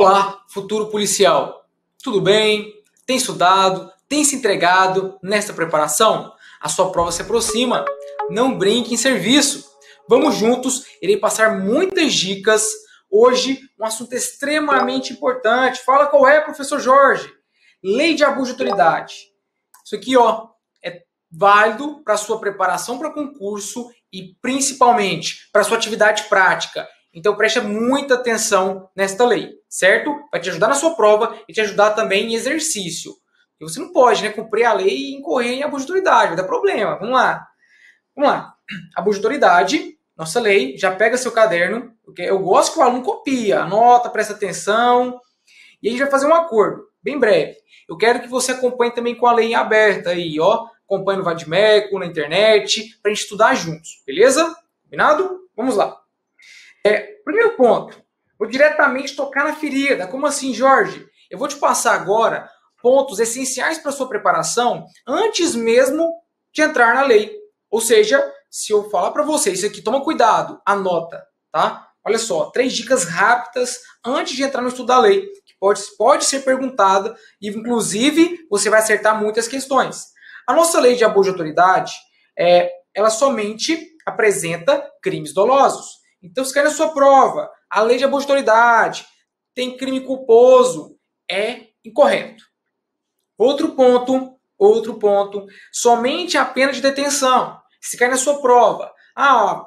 Olá, futuro policial. Tudo bem? Tem estudado? Tem se entregado nesta preparação? A sua prova se aproxima. Não brinque em serviço. Vamos juntos, irei passar muitas dicas. Hoje, um assunto extremamente importante. Fala qual é, professor Jorge? Lei de abuso de autoridade. Isso aqui, é válido para a sua preparação para concurso e principalmente para a sua atividade prática. Então preste muita atenção nesta lei, certo? Vai te ajudar na sua prova e te ajudar também em exercício. E você não pode, cumprir a lei e incorrer em abuso de autoridade, vai dar problema. Vamos lá. Abuso de autoridade, nossa lei, já pega seu caderno, porque eu gosto que o aluno copia, anota, presta atenção, e a gente vai fazer um acordo, bem breve. Eu quero que você acompanhe também com a lei em aberta aí, acompanhe no Vadimeco, na internet, para a gente estudar juntos, beleza? Combinado? Vamos lá. Primeiro ponto, vou diretamente tocar na ferida. Como assim, Jorge? Eu vou te passar agora pontos essenciais para a sua preparação antes mesmo de entrar na lei. Ou seja, se eu falar para você isso aqui, toma cuidado, anota, tá? Olha só, 3 dicas rápidas antes de entrar no estudo da lei, que pode ser perguntada e, inclusive, você vai acertar muitas questões. A nossa lei de abuso de autoridade, ela somente apresenta crimes dolosos. Então, se cai na sua prova, a lei de abuso de autoridade tem crime culposo, é incorreto. Outro ponto, somente a pena de detenção. Se cai na sua prova,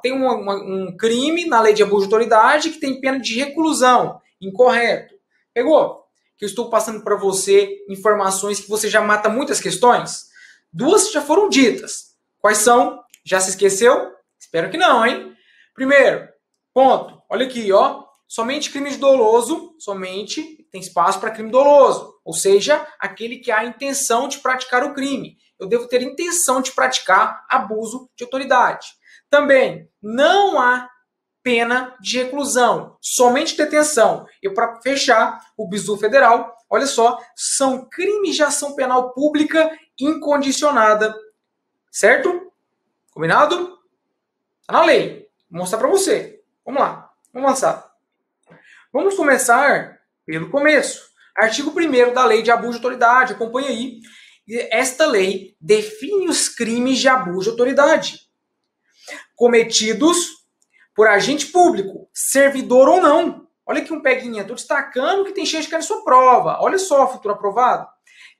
tem um crime na lei de abuso de autoridade que tem pena de reclusão, incorreto. Pegou? Que eu estou passando para você informações que você já mata muitas questões. 2 já foram ditas. Quais são? Já se esqueceu? Espero que não, hein? Primeiro ponto, olha aqui, somente crime doloso, somente tem espaço para crime doloso, ou seja, aquele que há a intenção de praticar o crime. Eu devo ter intenção de praticar abuso de autoridade. Também, não há pena de reclusão, somente detenção. E para fechar, o bizu federal, olha só, são crimes de ação penal pública incondicionada, certo? Combinado? Tá na lei. Vou mostrar para você. Vamos lá, vamos avançar. Vamos começar pelo começo. Artigo 1º da Lei de Abuso de Autoridade, acompanha aí. Esta lei define os crimes de abuso de autoridade cometidos por agente público, servidor ou não. Olha aqui um peguinha, estou destacando que tem chance de cair na sua prova. Olha só, futuro aprovado.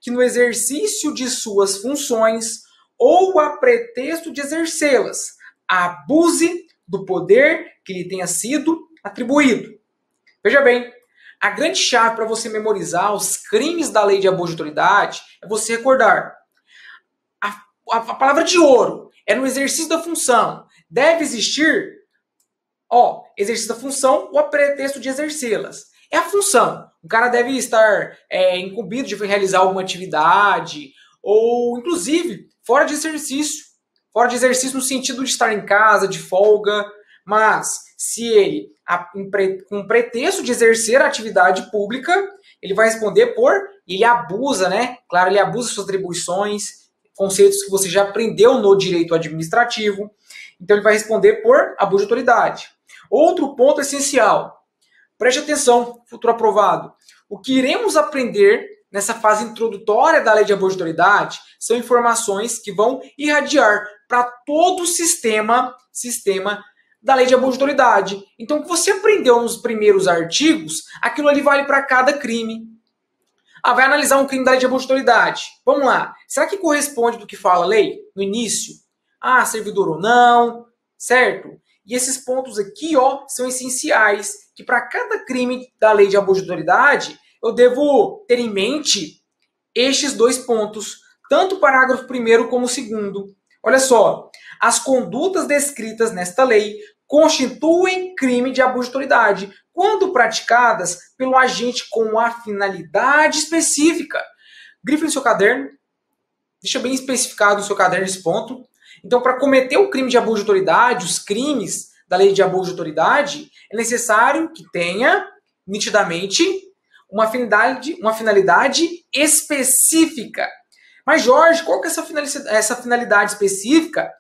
Que no exercício de suas funções ou a pretexto de exercê-las, abuse do poder que lhe tenha sido atribuído. Veja bem, a grande chave para você memorizar os crimes da lei de abuso de autoridade é você recordar. A palavra de ouro é no exercício da função. Deve existir, exercício da função ou a pretexto de exercê-las. É a função. O cara deve estar incumbido de realizar alguma atividade ou, inclusive, fora de exercício. Fora de exercício no sentido de estar em casa, de folga, mas se ele, com pretexto de exercer a atividade pública, ele vai responder ele abusa, Claro, ele abusa de suas atribuições, conceitos que você já aprendeu no direito administrativo, então ele vai responder por abuso de autoridade. Outro ponto essencial, preste atenção, futuro aprovado, o que iremos aprender nessa fase introdutória da lei de abuso de autoridade são informações que vão irradiar para todo o sistema da lei de abuso de autoridade. Então, o que você aprendeu nos primeiros artigos, aquilo ali vale para cada crime. Vai analisar um crime da lei de abuso de autoridade. Vamos lá. Será que corresponde do que fala a lei no início? Servidor ou não, certo? E esses pontos aqui, são essenciais, que para cada crime da lei de abuso de autoridade, eu devo ter em mente estes 2 pontos, tanto o parágrafo 1º como o 2º. Olha só, as condutas descritas nesta lei constituem crime de abuso de autoridade quando praticadas pelo agente com a finalidade específica. Grife no seu caderno, deixa bem especificado no seu caderno esse ponto. Então, para cometer o crime de abuso de autoridade, os crimes da lei de abuso de autoridade, é necessário que tenha, nitidamente, uma finalidade específica. Mas, Jorge, qual que é essa finalidade específica?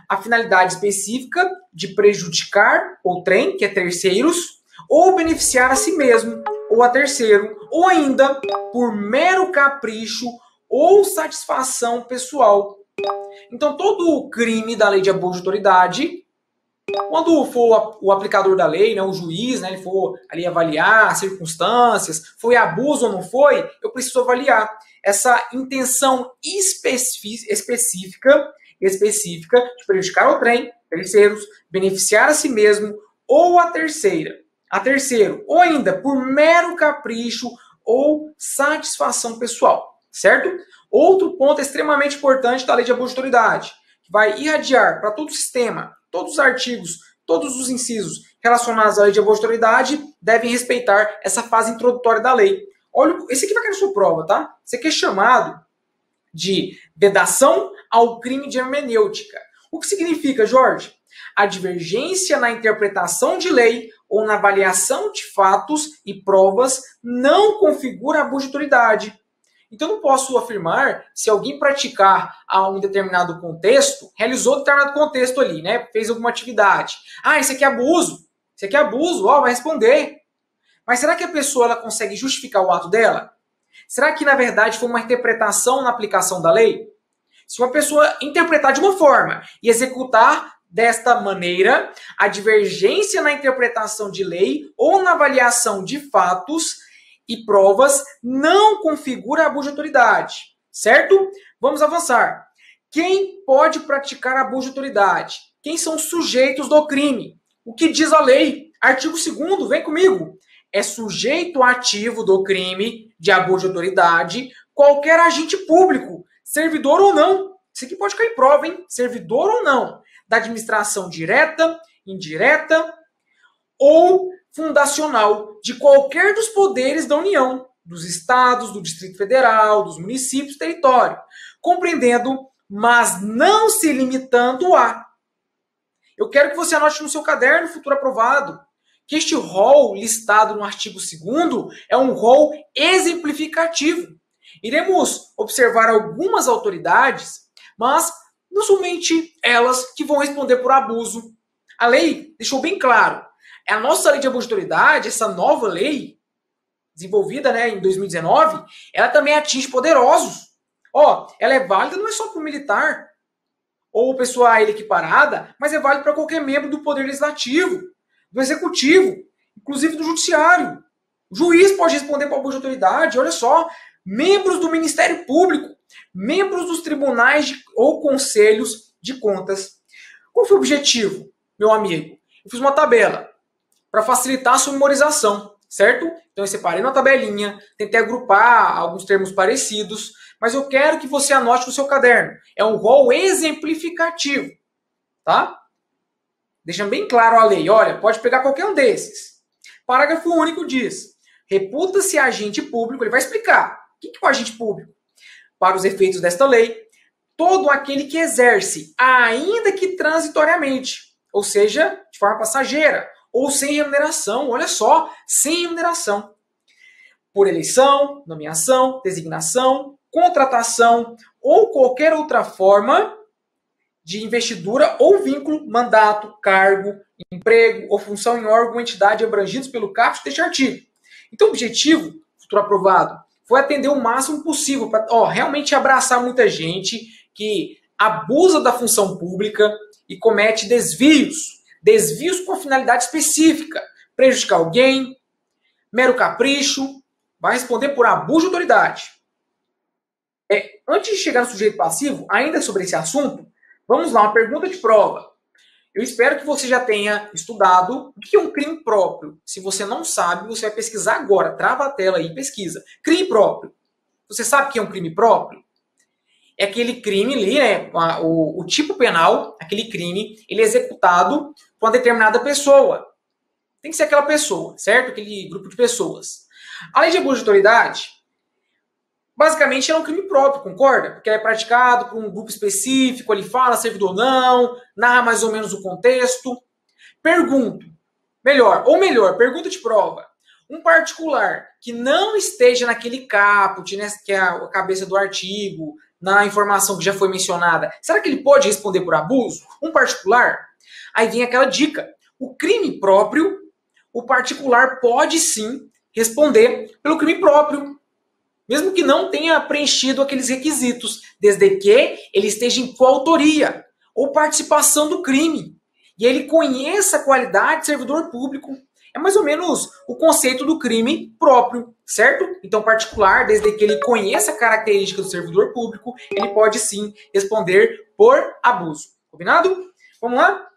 A finalidade específica de prejudicar outrem, que é terceiros, ou beneficiar a si mesmo. ou a terceiro, ou ainda por mero capricho ou satisfação pessoal. Então, todo crime da lei de abuso de autoridade, quando for o aplicador da lei, né, o juiz, né, ele for ali avaliar as circunstâncias, foi abuso ou não foi, eu preciso avaliar essa intenção específica de prejudicar o trem, terceiros, beneficiar a si mesmo ou a terceiro, ou ainda por mero capricho ou satisfação pessoal, certo? Outro ponto extremamente importante da lei de abuso de autoridade, que vai irradiar para todo o sistema, todos os artigos, todos os incisos relacionados à lei de abuso de autoridade devem respeitar essa fase introdutória da lei. Olha, esse aqui vai cair na sua prova, tá? Isso aqui é chamado de vedação ao crime de hermenêutica. O que significa, Jorge? A divergência na interpretação de lei ou na avaliação de fatos e provas não configura abuso de autoridade. Então, não posso afirmar se alguém praticar a um determinado contexto, realizou determinado contexto ali, né? Fez alguma atividade. Ah, isso aqui é abuso. Isso aqui é abuso, ó, vai responder. Mas será que a pessoa ela consegue justificar o ato dela? Será que, na verdade, foi uma interpretação na aplicação da lei? Se uma pessoa interpretar de uma forma e executar desta maneira, a divergência na interpretação de lei ou na avaliação de fatos e provas não configura abuso de autoridade, certo? Vamos avançar. Quem pode praticar abuso de autoridade? Quem são os sujeitos do crime? O que diz a lei? Artigo 2º, vem comigo. É sujeito ativo do crime de abuso de autoridade qualquer agente público, servidor ou não. Isso aqui pode cair em prova, hein? Servidor ou não. Da administração direta, indireta ou fundacional de qualquer dos poderes da União, dos estados, do Distrito Federal, dos municípios, território, compreendendo, mas não se limitando a. Eu quero que você anote no seu caderno futuro aprovado que este rol listado no artigo 2º é um rol exemplificativo. Iremos observar algumas autoridades, mas não somente elas que vão responder por abuso. A lei deixou bem claro. A nossa lei de abuso de autoridade, essa nova lei, desenvolvida, né, em 2019, ela também atinge poderosos. Ó, ela é válida não é só para o militar ou pessoa a ele equiparada, mas é válida para qualquer membro do poder legislativo, do executivo, inclusive do judiciário. O juiz pode responder por abuso de autoridade, olha só, membros do Ministério Público, membros dos tribunais ou conselhos de contas. Qual foi o objetivo, meu amigo? Eu fiz uma tabela para facilitar a sua memorização, certo? Então eu separei uma tabelinha, tentei agrupar alguns termos parecidos, mas eu quero que você anote no seu caderno. É um rol exemplificativo, tá? Deixa bem claro a lei. Olha, pode pegar qualquer um desses. Parágrafo único diz: reputa-se agente público, ele vai explicar. O que é o agente público? Para os efeitos desta lei, todo aquele que exerce, ainda que transitoriamente, ou seja, de forma passageira, ou sem remuneração, olha só, sem remuneração, por eleição, nomeação, designação, contratação ou qualquer outra forma de investidura ou vínculo, mandato, cargo, emprego ou função em órgão ou entidade abrangidos pelo caput deste artigo. Então, o objetivo, futuro aprovado, foi atender o máximo possível para realmente abraçar muita gente que abusa da função pública e comete desvios com a finalidade específica, prejudicar alguém, mero capricho, vai responder por abuso de autoridade. Antes de chegar no sujeito passivo, ainda sobre esse assunto, vamos lá, uma pergunta de prova. Eu espero que você já tenha estudado o que é um crime próprio. Se você não sabe, você vai pesquisar agora. Trava a tela aí e pesquisa. Crime próprio. Você sabe o que é um crime próprio? É aquele crime ali, né? O tipo penal, aquele crime, ele é executado por uma determinada pessoa. Tem que ser aquela pessoa, certo? Aquele grupo de pessoas. A lei de abuso de autoridade, basicamente, é um crime próprio, concorda? Porque é praticado por um grupo específico, ele fala servidor ou não, narra mais ou menos o contexto. Pergunto, pergunta de prova. Um particular que não esteja naquele caput, né, que é a cabeça do artigo, na informação que já foi mencionada, será que ele pode responder por abuso? Um particular? Aí vem aquela dica. O crime próprio, o particular pode sim responder pelo crime próprio, mesmo que não tenha preenchido aqueles requisitos, desde que ele esteja em coautoria ou participação do crime e ele conheça a qualidade de servidor público. É mais ou menos o conceito do crime próprio, certo? Então, particular, desde que ele conheça a característica do servidor público, ele pode sim responder por abuso. Combinado? Vamos lá?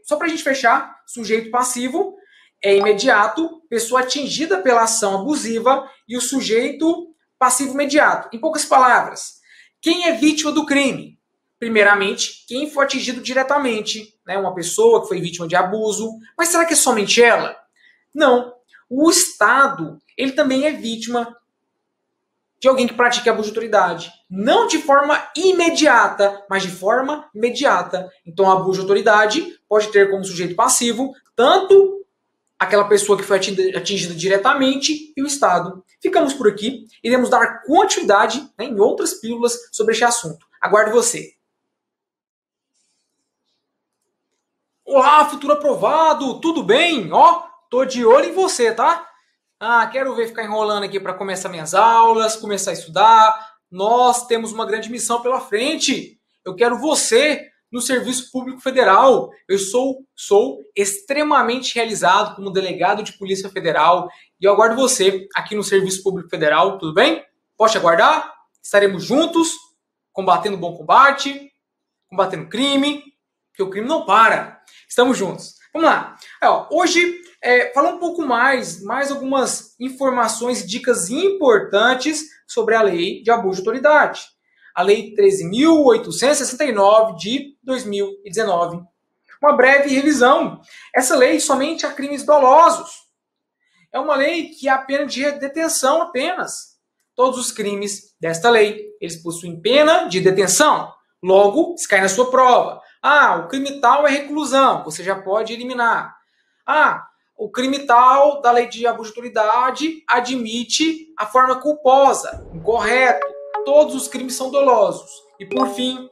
Só para a gente fechar, sujeito passivo é imediato, pessoa atingida pela ação abusiva, e o sujeito passivo imediato. Em poucas palavras, quem é vítima do crime? Primeiramente, quem foi atingido diretamente, né? Uma pessoa que foi vítima de abuso. Mas será que é somente ela? Não. O Estado, ele também é vítima de alguém que pratique abuso de autoridade. Não de forma imediata, mas de forma imediata. Então, abuso de autoridade pode ter como sujeito passivo tanto aquela pessoa que foi atingida diretamente e o Estado. Ficamos por aqui. Iremos dar continuidade, né, em outras pílulas sobre este assunto. Aguardo você. Olá, futuro aprovado! Tudo bem? Tô de olho em você, tá? Quero ver ficar enrolando aqui para começar minhas aulas, começar a estudar. Nós temos uma grande missão pela frente. Eu quero você no Serviço Público Federal. Eu sou extremamente realizado como delegado de Polícia Federal e eu aguardo você aqui no Serviço Público Federal, tudo bem? Pode aguardar? Estaremos juntos, combatendo o bom combate, combatendo o crime, porque o crime não para. Estamos juntos. Vamos lá. Hoje, falar um pouco mais algumas informações e dicas importantes sobre a Lei de Abuso de Autoridade. A Lei 13.869 de 2019. Uma breve revisão. Essa lei somente a crimes dolosos. É uma lei que é a pena de detenção apenas. Todos os crimes desta lei, eles possuem pena de detenção. Logo, se cai na sua prova. O crime tal é reclusão, você já pode eliminar. O crime tal da lei de abuso de autoridade admite a forma culposa, incorreto. Todos os crimes são dolosos. E por fim,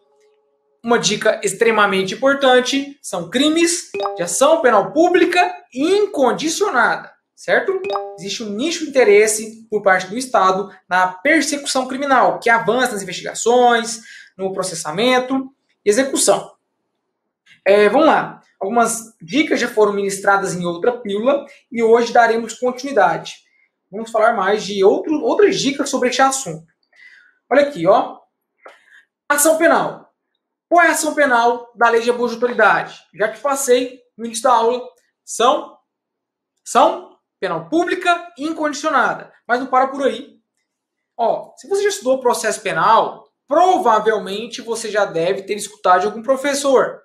uma dica extremamente importante, são crimes de ação penal pública incondicionada, certo? Existe um nicho de interesse por parte do Estado na persecução criminal, que avança nas investigações, no processamento e execução. Vamos lá. Algumas dicas já foram ministradas em outra pílula e hoje daremos continuidade. Vamos falar mais de outras dicas sobre este assunto. Olha aqui, ação penal. Qual é a ação penal da lei de abuso de autoridade? Já que passei no início da aula, são penal pública incondicionada. Mas não para por aí. Se você já estudou processo penal, provavelmente você já deve ter escutado de algum professor.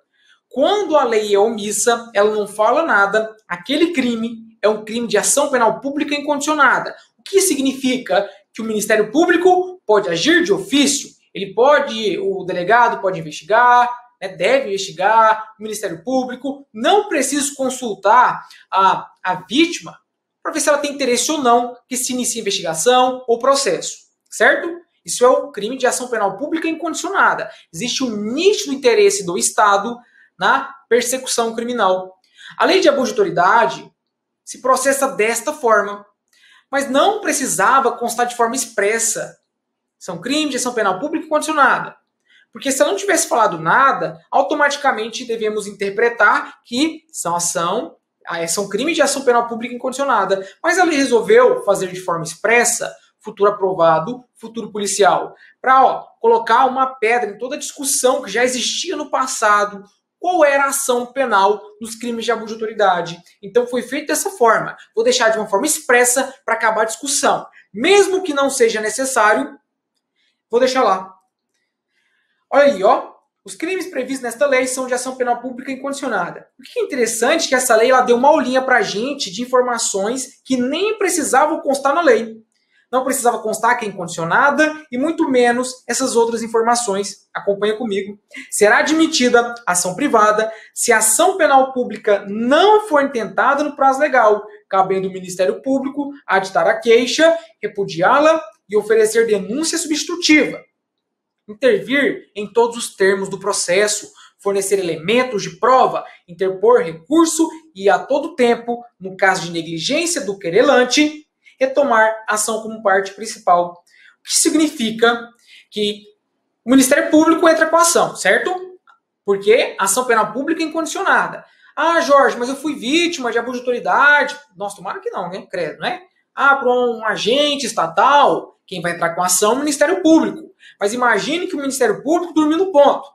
Quando a lei é omissa, ela não fala nada, aquele crime é um crime de ação penal pública incondicionada. O que significa que o Ministério Público pode agir de ofício, o delegado pode investigar, deve investigar, o Ministério Público não precisa consultar a vítima para ver se ela tem interesse ou não que se inicie investigação ou processo, certo? Isso é o crime de ação penal pública incondicionada. Existe um nítido interesse do Estado na persecução criminal. A lei de abuso de autoridade se processa desta forma, mas não precisava constar de forma expressa. São crimes de ação penal pública incondicionada. Porque se ela não tivesse falado nada, automaticamente devemos interpretar que são crimes de ação penal pública incondicionada. Mas a lei resolveu fazer de forma expressa, futuro aprovado, futuro policial, para colocar uma pedra em toda a discussão que já existia no passado. Qual era a ação penal nos crimes de abuso de autoridade? Então foi feito dessa forma. Vou deixar de uma forma expressa para acabar a discussão. Mesmo que não seja necessário, vou deixar lá. Olha aí, os crimes previstos nesta lei são de ação penal pública incondicionada. O que é interessante é que essa lei ela deu uma aulinha para a gente de informações que nem precisavam constar na lei. Não precisava constar que é incondicionada e muito menos essas outras informações. Acompanha comigo. Será admitida ação privada se a ação penal pública não for intentada no prazo legal, cabendo o Ministério Público aditar a queixa, repudiá-la e oferecer denúncia substitutiva. Intervir em todos os termos do processo, fornecer elementos de prova, interpor recurso e, a todo tempo, no caso de negligência do querelante, retomar a ação como parte principal. O que significa que o Ministério Público entra com a ação, certo? Porque ação penal pública é incondicionada. Ah, Jorge, mas eu fui vítima de abuso de autoridade. Nossa, tomara que não, né? Credo, né? Ah, para um agente estatal, quem vai entrar com a ação é o Ministério Público. Mas imagine que o Ministério Público dormiu no ponto.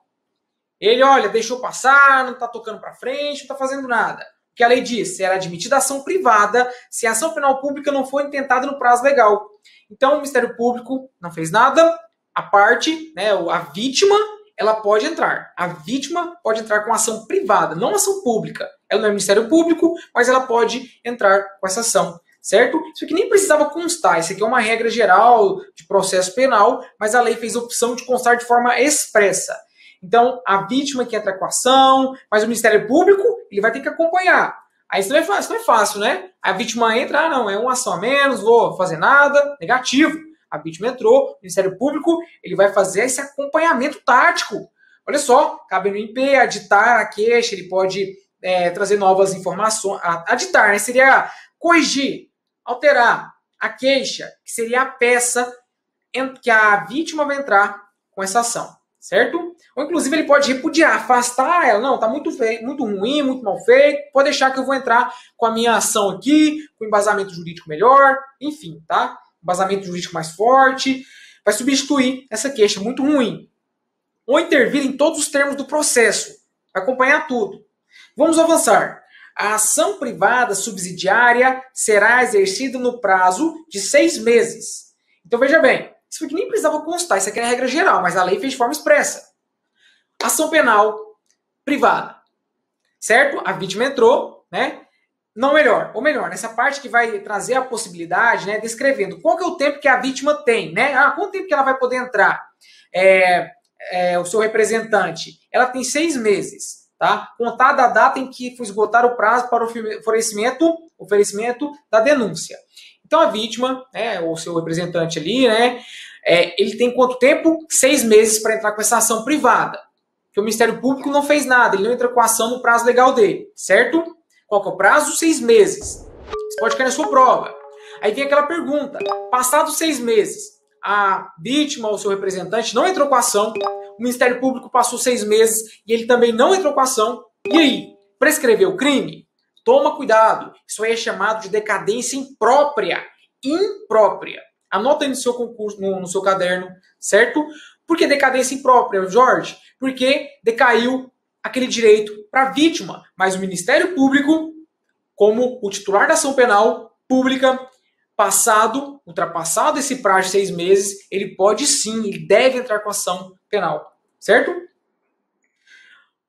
Ele, olha, deixou passar, não está tocando para frente, não está fazendo nada. O que a lei diz? Será admitida ação privada se a ação penal pública não for intentada no prazo legal. Então, o Ministério Público não fez nada, a parte, né, a vítima, ela pode entrar. A vítima pode entrar com ação privada, não ação pública. Ela não é Ministério Público, mas ela pode entrar com essa ação. Certo? Isso aqui nem precisava constar, isso aqui é uma regra geral de processo penal, mas a lei fez a opção de constar de forma expressa. Então, a vítima que entra com a ação, mas o Ministério Público, ele vai ter que acompanhar. Aí isso não é fácil, né? A vítima entra, não, é uma ação a menos, vou fazer nada, negativo. A vítima entrou, o Ministério Público, ele vai fazer esse acompanhamento tático. Olha só, cabe no MP aditar a queixa, ele pode trazer novas informações. Aditar, né? Seria corrigir, alterar a queixa, que seria a peça que a vítima vai entrar com essa ação, certo? Ou inclusive ele pode repudiar, afastar ela, não, tá muito feio, muito ruim, muito mal feito, pode deixar que eu vou entrar com a minha ação aqui, com embasamento jurídico melhor, enfim, tá? Embasamento jurídico mais forte, vai substituir essa queixa muito ruim. Ou intervir em todos os termos do processo, vai acompanhar tudo. Vamos avançar. A ação privada subsidiária será exercida no prazo de 6 meses. Então, veja bem, isso aqui nem precisava constar, isso aqui é a regra geral, mas a lei fez de forma expressa. Ação penal privada, certo? A vítima entrou, né? Não melhor, ou melhor, nessa parte que vai trazer a possibilidade, né, descrevendo qual que é o tempo que a vítima tem, né? Ah, quanto tempo que ela vai poder entrar? O seu representante, ela tem 6 meses. Tá? Contada a data em que foi esgotar o prazo para o oferecimento da denúncia. Então, a vítima, né, ou seu representante ali, né, ele tem quanto tempo? 6 meses para entrar com essa ação privada. Porque o Ministério Público não fez nada, ele não entra com a ação no prazo legal dele, certo? Qual que é o prazo? 6 meses. Você pode cair na sua prova. Aí vem aquela pergunta, passados 6 meses, a vítima ou seu representante não entrou com a ação, o Ministério Público passou 6 meses e ele também não entrou com a ação. E aí? Prescreveu o crime? Toma cuidado. Isso aí é chamado de decadência imprópria. Imprópria. Anota aí no seu concurso, no seu caderno, certo? Por que decadência imprópria, Jorge? Porque decaiu aquele direito para a vítima. Mas o Ministério Público, como o titular da ação penal pública, ultrapassado esse prazo de 6 meses, ele pode sim, ele deve entrar com ação penal, certo?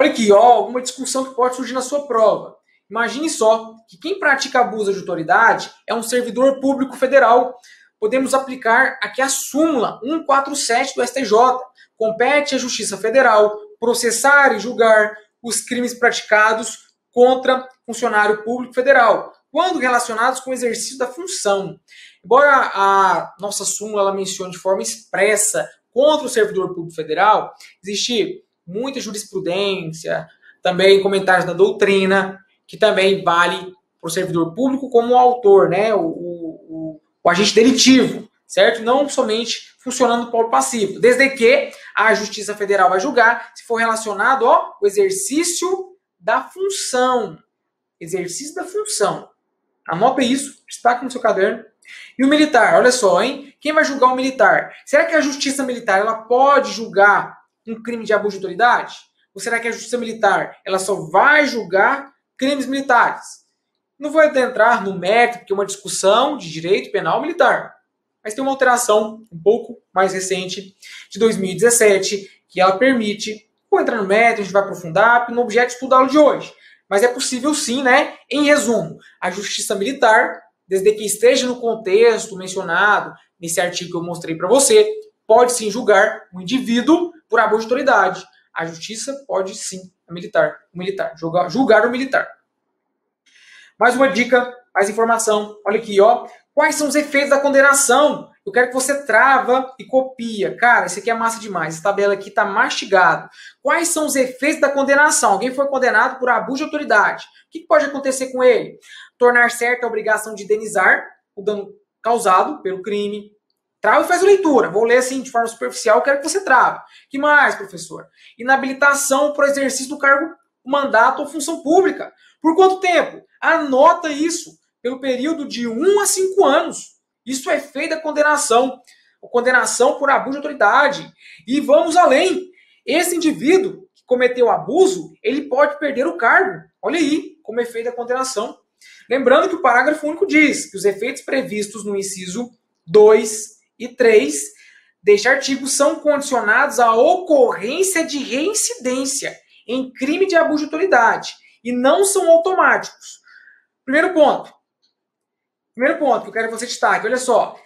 Olha aqui, ó, alguma discussão que pode surgir na sua prova. Imagine só que quem pratica abuso de autoridade é um servidor público federal. Podemos aplicar aqui a súmula 147 do STJ. Compete à Justiça Federal processar e julgar os crimes praticados contra funcionário público federal, quando relacionados com o exercício da função. Embora a nossa súmula ela mencione de forma expressa contra o servidor público federal, existe muita jurisprudência, também comentários da doutrina, que também vale para o servidor público como o autor, né, o agente delitivo, certo? Não somente funcionando no polo passivo, desde que a Justiça Federal vai julgar se for relacionado ao exercício da função. Exercício da função. Anota isso, destaque no seu caderno. E o militar, olha só, hein? Quem vai julgar o militar? Será que a Justiça Militar ela pode julgar um crime de abuso de autoridade? Ou será que a Justiça Militar ela só vai julgar crimes militares? Não vou adentrar no mérito, porque é uma discussão de direito penal militar. Mas tem uma alteração um pouco mais recente, de 2017, que ela permite, vou entrar no mérito, a gente vai aprofundar, no objeto de estudo da aula de hoje. Mas é possível sim, né? Em resumo, a Justiça Militar, desde que esteja no contexto mencionado nesse artigo que eu mostrei para você, pode sim julgar um indivíduo por abuso de autoridade. A Justiça pode sim, julgar o militar. Mais uma dica, mais informação. Olha aqui, ó. Quais são os efeitos da condenação eu quero que você trava e copia. Cara, isso aqui é massa demais. Essa tabela aqui está mastigada. Quais são os efeitos da condenação? Alguém foi condenado por abuso de autoridade. O que pode acontecer com ele? Tornar certa a obrigação de indenizar o dano causado pelo crime. Trava e faz a leitura. Vou ler assim de forma superficial, quero que você trava. Que mais, professor? Inabilitação para o exercício do cargo, mandato ou função pública. Por quanto tempo? Anota isso. Pelo período de 1 a 5 anos. Isso é efeito da condenação. Condenação por abuso de autoridade. E vamos além. Esse indivíduo que cometeu abuso, ele pode perder o cargo. Olha aí, como efeito da condenação. Lembrando que o parágrafo único diz que os efeitos previstos no inciso 2 e 3 deste artigo são condicionados à ocorrência de reincidência em crime de abuso de autoridade e não são automáticos. Primeiro ponto que eu quero que você destaque, olha só,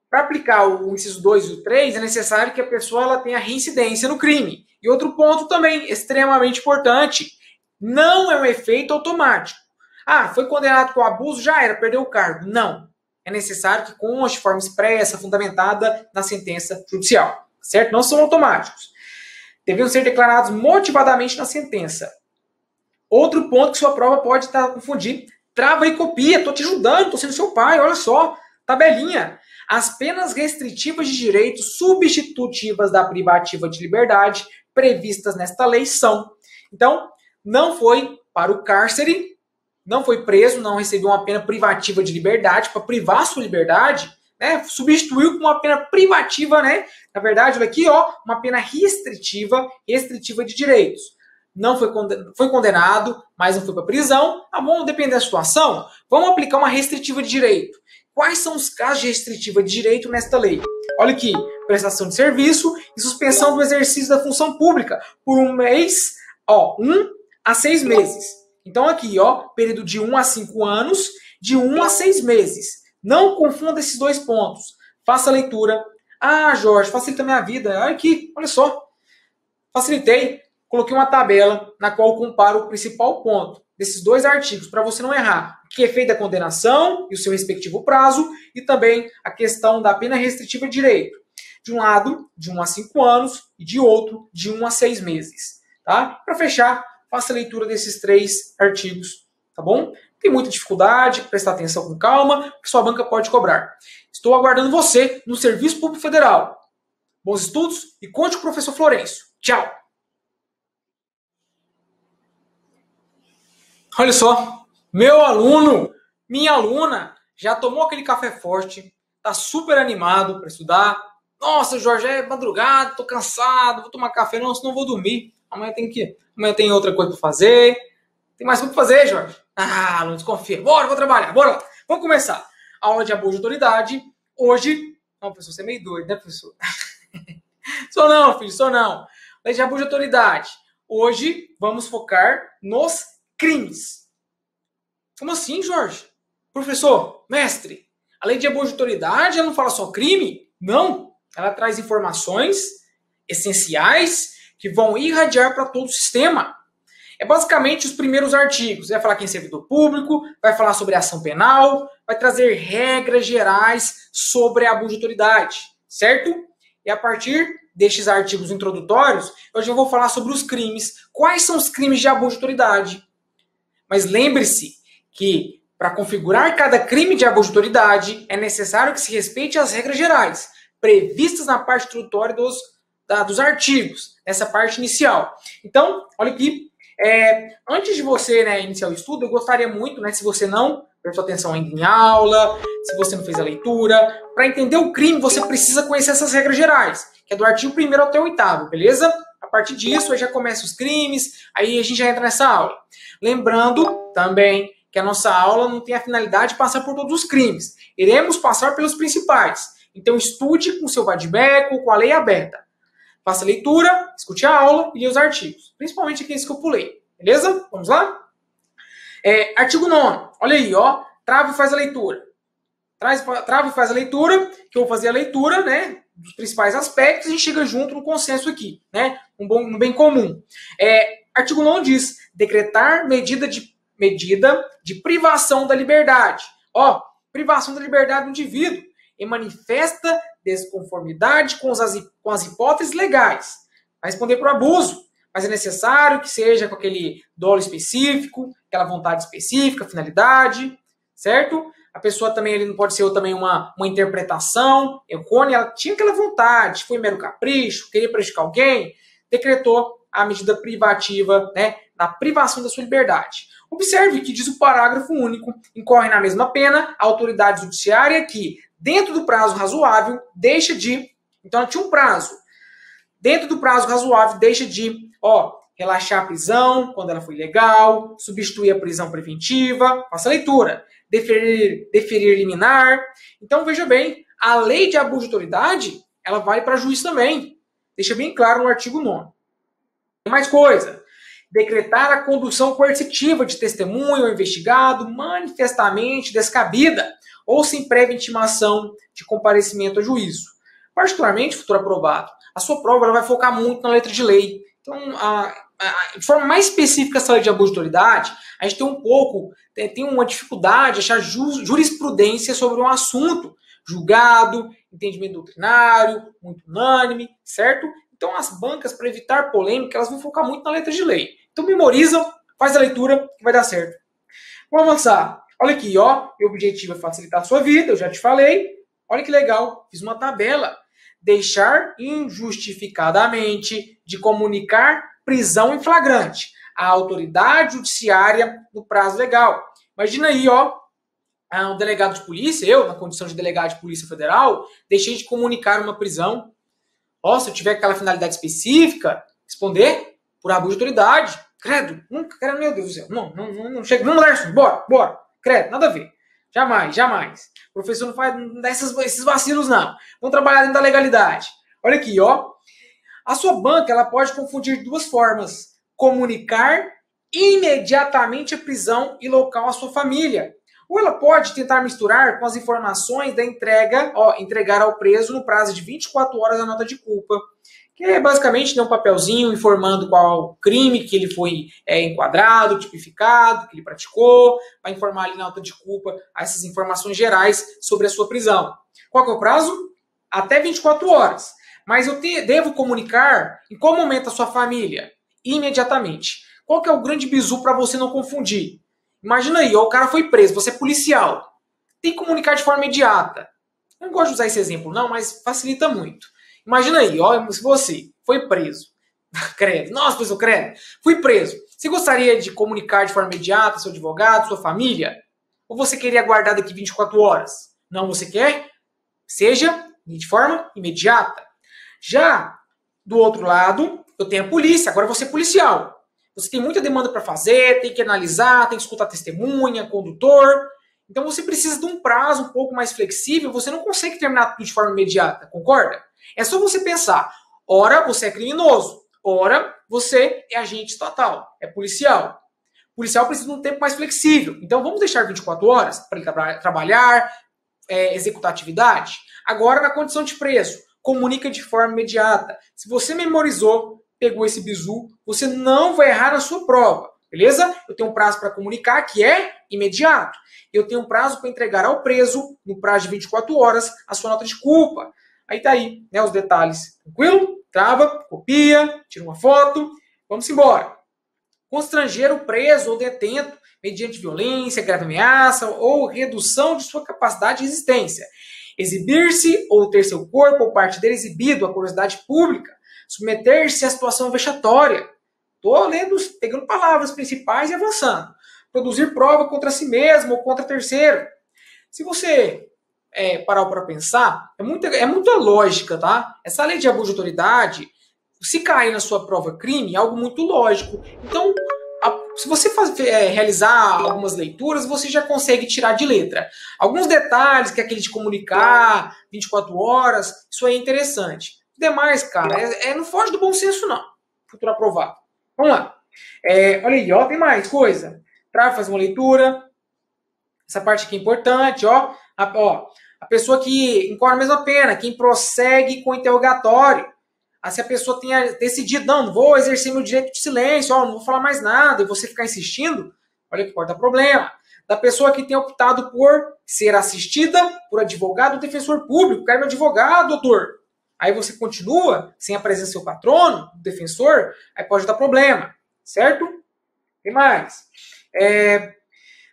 para aplicar o inciso 2 e o 3 é necessário que a pessoa ela tenha reincidência no crime. E outro ponto também extremamente importante, não é um efeito automático. Ah, foi condenado por abuso, já era, perdeu o cargo. Não. É necessário que conste de forma expressa, fundamentada na sentença judicial. Certo? Não são automáticos. Deveriam ser declarados motivadamente na sentença. Outro ponto que sua prova pode estar confundir. Trava e copia. Estou te ajudando, estou sendo seu pai. Olha só. Tabelinha. As penas restritivas de direitos substitutivas da privativa de liberdade previstas nesta lei são. Então, não foi para o cárcere, não foi preso, não recebeu uma pena privativa de liberdade, para privar sua liberdade, né? Substituiu com uma pena privativa, né? Na verdade, olha aqui, ó, uma pena restritiva de direitos. Não foi condenado, mas não foi para prisão. Tá bom, depende da situação. Vamos aplicar uma restritiva de direito. Quais são os casos de restritiva de direito nesta lei? Olha aqui, prestação de serviço e suspensão do exercício da função pública por 1 mês, 1 a 6 meses. Então aqui, ó, período de 1 a 5 anos, de 1 a 6 meses. Não confunda esses dois pontos. Faça a leitura. Ah, Jorge, facilita a minha vida. Olha aqui, olha só. Facilitei. Coloquei uma tabela na qual eu comparo o principal ponto desses dois artigos, para você não errar. O que é feito da condenação e o seu respectivo prazo, e também a questão da pena restritiva de direito. De um lado, de 1 a 5 anos, e de outro, de 1 a 6 meses. Tá? Para fechar, faça a leitura desses 3 artigos, tá bom? Tem muita dificuldade, prestar atenção com calma, que sua banca pode cobrar. Estou aguardando você no Serviço Público Federal. Bons estudos e conte com o professor Florencio. Tchau! Olha só, meu aluno, minha aluna, já tomou aquele café forte, tá super animado para estudar. Nossa, Jorge, é madrugada, tô cansado, vou tomar café, não, senão vou dormir. Amanhã tem outra coisa para fazer. Tem mais coisa para fazer, Jorge? Ah, não desconfia. Bora, vou trabalhar, bora lá. Vamos começar. Aula de abuso de autoridade. Hoje... Não, professor, você é meio doido, né, professor? Sou não, filho, sou não. Lei de abuso de autoridade. Hoje vamos focar nos crimes. Como assim, Jorge? Professor, mestre, a lei de abuso de autoridade ela não fala só crime? Não. Ela traz informações essenciais que vão irradiar para todo o sistema. É basicamente os primeiros artigos. Vai falar quem é servidor público, vai falar sobre ação penal, vai trazer regras gerais sobre abuso de autoridade, certo? E a partir destes artigos introdutórios, hoje eu vou falar sobre os crimes. Quais são os crimes de abuso de autoridade? Mas lembre-se que para configurar cada crime de abuso de autoridade é necessário que se respeite as regras gerais previstas na parte introdutória dos artigos, nessa parte inicial. Então, olha aqui, antes de você iniciar o estudo, eu gostaria muito, se você não prestou atenção ainda em aula, se você não fez a leitura, para entender o crime você precisa conhecer essas regras gerais, que é do artigo 1º até o 8º, beleza? A partir disso, aí já começa os crimes, aí a gente já entra nessa aula. Lembrando também que a nossa aula não tem a finalidade de passar por todos os crimes. Iremos passar pelos principais. Então estude com o seu vademecum, com a lei aberta. Faça a leitura, escute a aula e leia os artigos. Principalmente aqueles que eu pulei. Beleza? Vamos lá? Artigo 9º. Olha aí, ó. Trava e faz a leitura. Trava e faz a leitura, que eu vou fazer a leitura, dos principais aspectos, e a gente chega junto no consenso aqui, um bem comum. Artigo 9º diz, decretar medida de privação da liberdade. Ó, privação da liberdade do indivíduo em manifesta desconformidade com as hipóteses legais. Vai responder por abuso, mas é necessário que seja com aquele dolo específico, aquela vontade específica, finalidade, certo? A pessoa também ele não pode ser também uma interpretação errônea, ela tinha aquela vontade, foi mero capricho, queria prejudicar alguém, decretou a medida privativa, né, na privação da sua liberdade. Observe que diz o parágrafo único, incorre na mesma pena a autoridade judiciária que, dentro do prazo razoável, deixa de... Então, ela tinha um prazo. Dentro do prazo razoável, deixa de relaxar a prisão, quando ela foi ilegal, substituir a prisão preventiva, faça a leitura, deferir liminar. Então, veja bem, a lei de abuso de autoridade, ela vale para juiz também. Deixa bem claro no artigo 9º. Tem mais coisa. Decretar a condução coercitiva de testemunho ou investigado manifestamente descabida ou sem prévia intimação de comparecimento a juízo. Particularmente, futuro aprovado, a sua prova ela vai focar muito na letra de lei. Então, de forma mais específica essa lei de abuso de autoridade, a gente tem uma dificuldade de achar jurisprudência sobre um assunto julgado, entendimento doutrinário, muito unânime, certo? Então, as bancas, para evitar polêmica, elas vão focar muito na letra de lei. Então, memoriza, faz a leitura, que vai dar certo. Vamos avançar. Olha aqui, meu objetivo é facilitar a sua vida, eu já te falei. Olha que legal, fiz uma tabela. Deixar injustificadamente de comunicar prisão em flagrante à autoridade judiciária no prazo legal. Imagina aí, um delegado de polícia, eu, na condição de delegado de polícia federal, deixei de comunicar uma prisão. Se eu tiver aquela finalidade específica, responder por abuso de autoridade. Credo, nunca, credo, meu Deus do céu. Não chega. Vamos, Larson, bora. Credo, nada a ver. Jamais. O professor não faz esses vacilos, não. Vamos trabalhar dentro da legalidade. Olha aqui, A sua banca, ela pode confundir duas formas. Comunicar imediatamente a prisão e local à sua família. Ou ela pode tentar misturar com as informações da entregar ao preso no prazo de 24 horas a nota de culpa. Que é basicamente um papelzinho informando qual crime que ele foi enquadrado, tipificado, que ele praticou, vai informar ali na nota de culpa essas informações gerais sobre a sua prisão. Qual que é o prazo? Até 24 horas. Mas eu devo comunicar em qual momento a sua família? Imediatamente. Qual que é o grande bizu para você não confundir? Imagina aí, o cara foi preso, você é policial. Tem que comunicar de forma imediata. Eu não gosto de usar esse exemplo, não, mas facilita muito. Imagina aí, se você foi preso. Credo. Nossa, pessoal, credo. Fui preso. Você gostaria de comunicar de forma imediata seu advogado, sua família? Ou você queria aguardar daqui 24 horas? Não, você quer? Seja de forma imediata. Já do outro lado, eu tenho a polícia, agora você é policial. Você tem muita demanda para fazer, tem que analisar, tem que escutar testemunha, condutor. Então você precisa de um prazo um pouco mais flexível, você não consegue terminar tudo de forma imediata, concorda? É só você pensar, ora você é criminoso, ora você é agente estatal, é policial. O policial precisa de um tempo mais flexível. Então vamos deixar 24 horas para ele trabalhar, executar atividade? Agora na condição de preso, comunica de forma imediata. Se você memorizou, pegou esse bizu, você não vai errar na sua prova, beleza? Eu tenho um prazo para comunicar que é imediato. Eu tenho um prazo para entregar ao preso, no prazo de 24 horas, a sua nota de culpa. Aí tá aí, né, os detalhes. Tranquilo? Trava, copia, tira uma foto, vamos embora. Constranger o preso ou detento mediante violência, grave ameaça ou redução de sua capacidade de resistência. Exibir-se ou ter seu corpo ou parte dele exibido à curiosidade pública. Submeter-se à situação vexatória. Estou lendo, pegando palavras principais e avançando. Produzir prova contra si mesmo ou contra terceiro. Se você parar para pensar, é muita lógica, tá? Essa lei de abuso de autoridade, se cair na sua prova crime, é algo muito lógico. Então, se você realizar algumas leituras, você já consegue tirar de letra. Alguns detalhes, que é aquele de comunicar, 24 horas, isso aí é interessante. Demais, cara, não foge do bom senso, não. Futuro aprovado. Vamos lá. Olha aí, tem mais coisa. Faz uma leitura. Essa parte aqui é importante, A pessoa que incorre a mesma pena, quem prossegue com o interrogatório. Se a pessoa tenha decidido, não vou exercer meu direito de silêncio, não vou falar mais nada, e você ficar insistindo, olha que pode dar problema. da pessoa que tem optado por ser assistida por advogado ou defensor público. Quero meu advogado, doutor. Aí você continua sem a presença do seu patrono, do defensor, aí pode dar problema, certo? Tem mais.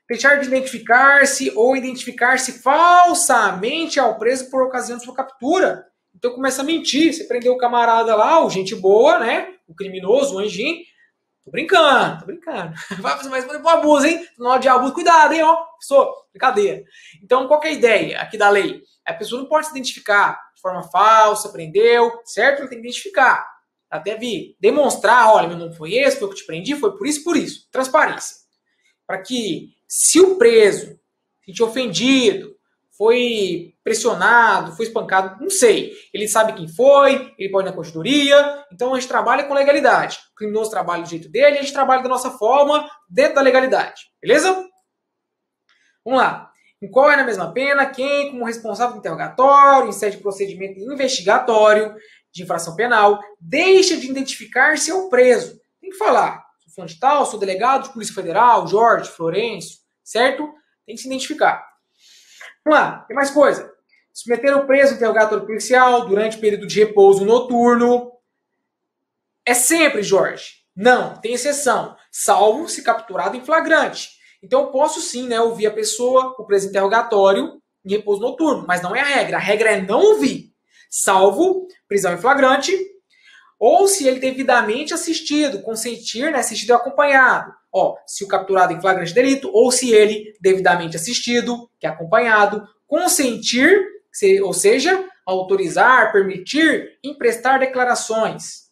Deixar de identificar-se ou identificar-se falsamente ao preso por ocasião de sua captura. Então começa a mentir. Você prendeu o camarada lá, o gente boa, né? O criminoso, o anjinho. Tô brincando. Vai fazer mais um abuso, hein? Não de abuso, cuidado, hein, ó. Brincadeira. Então, qual que é a ideia aqui da lei? A pessoa não pode se identificar de forma falsa, prendeu, certo? Ela tem que identificar. Ela deve demonstrar, olha, meu nome foi esse, foi o que eu te prendi, foi por isso. Transparência. Para que, se o preso se sentir ofendido, foi pressionado, foi espancado, não sei. Ele sabe quem foi, ele pode ir na corregedoria. Então a gente trabalha com legalidade. O criminoso trabalha do jeito dele, a gente trabalha da nossa forma, dentro da legalidade. Beleza? Vamos lá. Incorre na mesma pena quem, como responsável do interrogatório, em sede de procedimento investigatório de infração penal, deixa de identificar-se ao preso. Tem que falar. Sou fulano de tal, sou delegado de Polícia Federal, Jorge, Florencio, certo? Tem que se identificar. Vamos lá, tem mais coisa. Submeter o preso ao interrogatório policial durante o período de repouso noturno. É sempre, Jorge. Não, tem exceção. Salvo se capturado em flagrante. Então eu posso sim, né, ouvir a pessoa, o preso interrogatório, em repouso noturno. Mas não é a regra. A regra é não ouvir. Salvo prisão em flagrante. Ou se ele devidamente assistido, consentir, né, assistido e acompanhado. Se o capturado em flagrante delito, ou se ele devidamente assistido, que é acompanhado, consentir, ou seja, autorizar, permitir, emprestar declarações.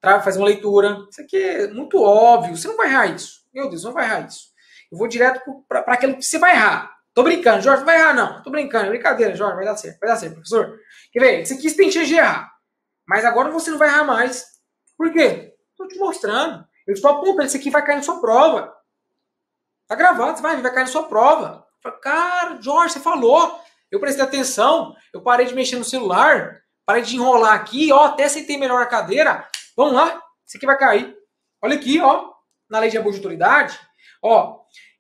Faz uma leitura. Isso aqui é muito óbvio. Você não vai errar isso. Meu Deus, não vai errar isso. Eu vou direto para aquilo que você vai errar. Tô brincando, Jorge, não vai errar não. Tô brincando, é brincadeira, Jorge, vai dar certo, professor. Quer ver? Isso aqui você tem chance de errar. Mas agora você não vai errar mais. Por quê? Estou te mostrando. Eu estou apontando, isso aqui vai cair na sua prova. Tá gravado, você vai cair na sua prova. Cara, Jorge, você falou. Eu prestei atenção, eu parei de mexer no celular, parei de enrolar aqui, até sentei melhor na cadeira. Vamos lá, isso aqui vai cair. Olha aqui, na lei de abuso de autoridade,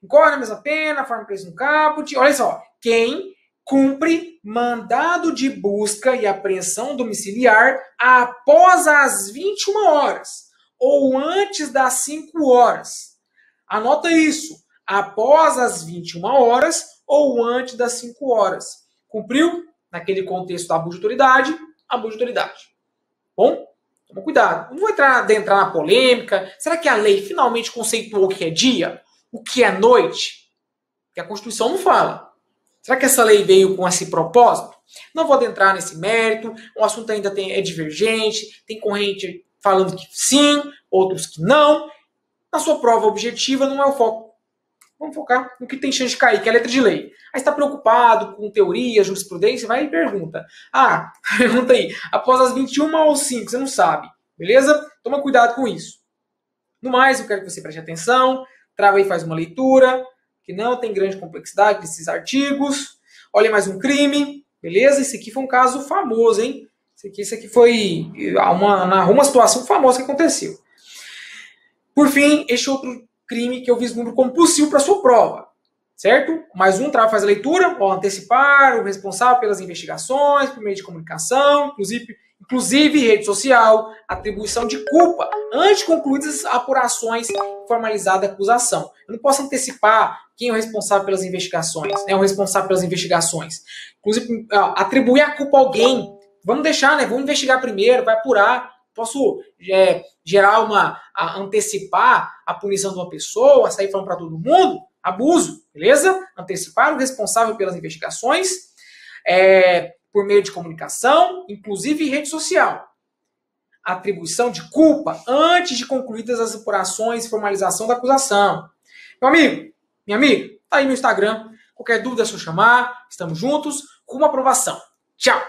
incorre na mesma pena, forma preso no caput. Olha só, quem cumpre mandado de busca e apreensão domiciliar após as 21 horas ou antes das 5 horas. Anota isso. Após as 21 horas ou antes das 5 horas. Cumpriu? Naquele contexto da abuso de autoridade, abuso de autoridade. Bom? Toma cuidado. Não vou adentrar na polêmica. Será que a lei finalmente conceituou o que é dia? O que é noite? Que a Constituição não fala. Será que essa lei veio com esse propósito? Não vou adentrar nesse mérito. O assunto ainda é divergente. Tem corrente falando que sim, outros que não. Na sua prova objetiva não é o foco. Vamos focar no que tem chance de cair, que é a letra de lei. Aí está preocupado com teoria, jurisprudência, vai e pergunta. Pergunta aí. Após as 21 ou 5, você não sabe. Beleza? Toma cuidado com isso. No mais, eu quero que você preste atenção. Trava aí, faz uma leitura. Que não tem grande complexidade desses artigos. Olha mais um crime. Beleza? Esse aqui foi um caso famoso, hein? Esse aqui foi uma situação famosa que aconteceu. Por fim, este outro crime que eu vislumbro como possível para sua prova. Certo? Mais um, faz a leitura. Antecipar o responsável pelas investigações, por meio de comunicação, inclusive rede social, atribuição de culpa, antes de concluídas as apurações formalizada a acusação. Eu não posso antecipar quem é o responsável pelas investigações, né? O responsável pelas investigações. Inclusive, atribuir a culpa a alguém. Vamos deixar, né? Vamos investigar primeiro, vai apurar. Posso antecipar a punição de uma pessoa, sair falando para todo mundo? Abuso, beleza? Antecipar o responsável pelas investigações, por meio de comunicação, inclusive rede social. Atribuição de culpa antes de concluídas as apurações e formalização da acusação. Meu amigo, minha amiga, tá aí no Instagram. Qualquer dúvida é só chamar. Estamos juntos com uma aprovação. Tchau!